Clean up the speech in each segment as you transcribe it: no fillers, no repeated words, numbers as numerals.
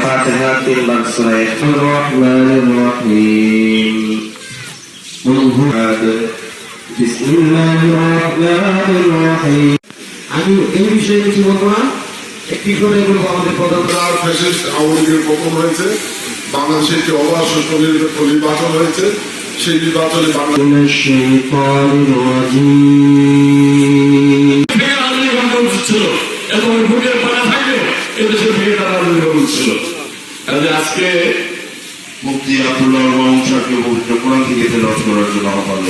Al-Fatihah timbang surah Ar-Rahmanir-Rahim. Bismillahirrahmanirrahim. আমি এই বিষয়ে কিছু বলবো না, একটি করে বলবো। আমাদের প্রধান ফ্যাসিস্ট আওয়ামী লীগের পতন হয়েছে, বাংলাদেশে একটি অবাধ সুষ্ঠু নির্বাচন হয়েছে। সেই নির্বাচনে আজকে মুফতি আব্দুল্লাহ বংশকে পবিত্র কোরআন থেকে তেলাওয়াত করার জন্য আহ্বান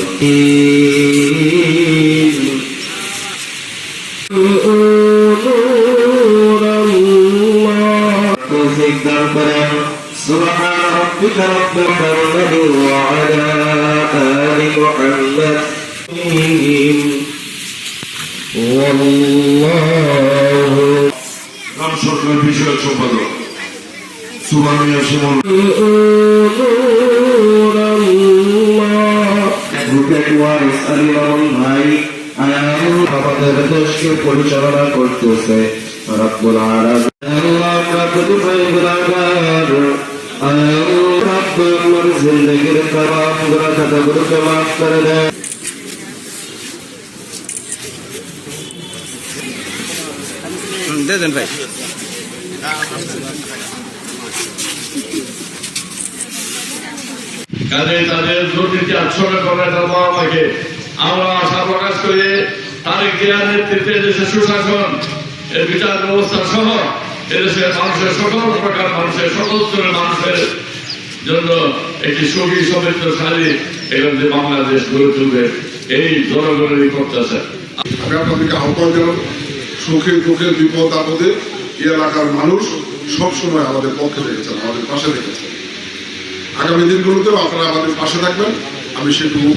سبحان ربك رب محمد وعلى آل محمد والله রাম সরকার বিষয়ক সম্পাদক সুবহানিয়া সুমন আমাদের দেশকে পরিচালনা করতেছে রব্বুল আলামিন। আমার জিন্দগির তামাম গুনাহ খাতাগুলোকে মাফ করে দেন। ভাই কাজে তাদের দুর্নীতি আচ্ছন্ন করার আমাকে আমরা আশা প্রকাশ করে তারেক জিয়ার নেতৃত্বে দেশের সুশাসন এর বিচার ব্যবস্থা সহ এদেশের মানুষের সকল প্রকার মানুষের সকল স্তরের মানুষের জন্য একটি সুখী সমৃদ্ধশালী এবং যে বাংলাদেশ গড়ে তুলবে এই জনগণেরই প্রত্যাশা। আমি আপনাদেরকে আহ্বান জানাবো, সুখে দুঃখে বিপদ আপদে এই এলাকার মানুষ সবসময় আমাদের পক্ষে দেখেছেন, আমাদের পাশে দেখেছেন। আগামী দিনগুলোতেও আপনারা আমাদের পাশে থাকবেন, আমি সেটুকু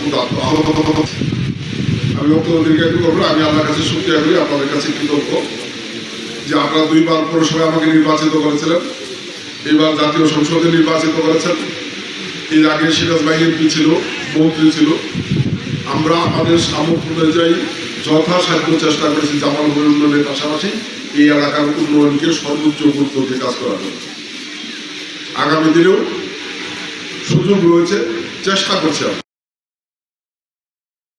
আমি বক্তব্য দীর্ঘায়িত করবো। আমি আল্লাহর কাছে শুকরিয়া করি, আপনাদের কাছে কৃতজ্ঞ যে আপনারা দুইবার পৌরসভায় আমাকে নির্বাচিত করেছিলেন, এইবার জাতীয় সংসদে নির্বাচিত করেছেন। এর আগে সিরাজ ভাই এমপি ছিল, মন্ত্রী ছিল। আমরা আমাদের সামর্থ্য অনুযায়ী যথাসাধ্য চেষ্টা করেছি জামাল উন্নয়নের পাশাপাশি এই এলাকার উন্নয়নকে সর্বোচ্চ গুরুত্ব দিয়ে কাজ করার জন্য। আগামী দিনেও সুযোগ রয়েছে, চেষ্টা করছি।